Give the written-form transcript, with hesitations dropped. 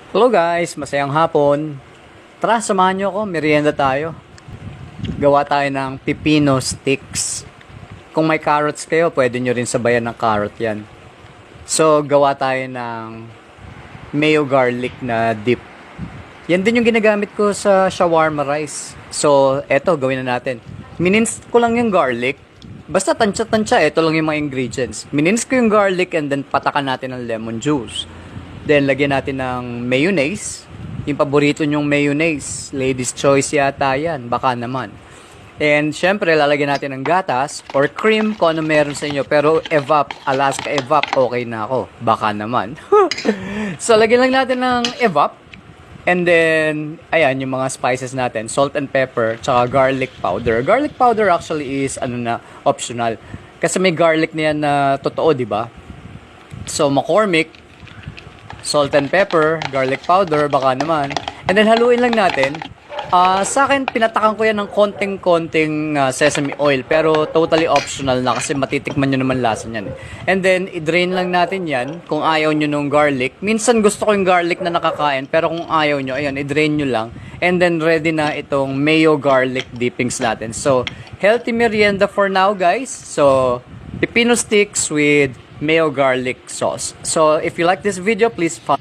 Hello guys, masayang hapon. Tara, samahan nyo ako, merienda tayo. Gawa tayo ng pipino sticks. Kung may carrots kayo, pwede nyo rin sabayan ng carrot yan. So, gawa tayo ng mayo garlic na dip. Yan din yung ginagamit ko sa shawarma rice. So, eto, gawin na natin. Minins ko lang yung garlic. Basta tansya-tansya, eto lang yung mga ingredients. Minins ko yung garlic and then patakan natin ng lemon juice. Then, lagyan natin ng mayonnaise. Yung paborito nyong mayonnaise. Ladies' choice yata yan. Baka naman. And, syempre, lalagyan natin ng gatas or cream kung ano meron sa inyo. Pero, evap, Alaska evap, okay na ako. Baka naman. So, lagyan lang natin ng evap. And then, ayan, yung mga spices natin. Salt and pepper, tsaka garlic powder. Garlic powder actually is, optional. Kasi may garlic na yan na totoo, di ba? So, McCormick, salt and pepper, garlic powder, baka naman. And then, haluin lang natin. Sa akin, pinatakan ko yan ng konting-konting sesame oil. Pero, totally optional na kasi matitikman nyo naman lasa niyan. And then, i-drain lang natin yan kung ayaw nyo nung garlic. Minsan, gusto ko yung garlic na nakakain. Pero kung ayaw nyo, ayun, i-drain nyo lang. And then, ready na itong mayo garlic dippings natin. So, healthy merienda for now, guys. So, pipino sticks with mayo garlic sauce. So, if you like this video, please follow.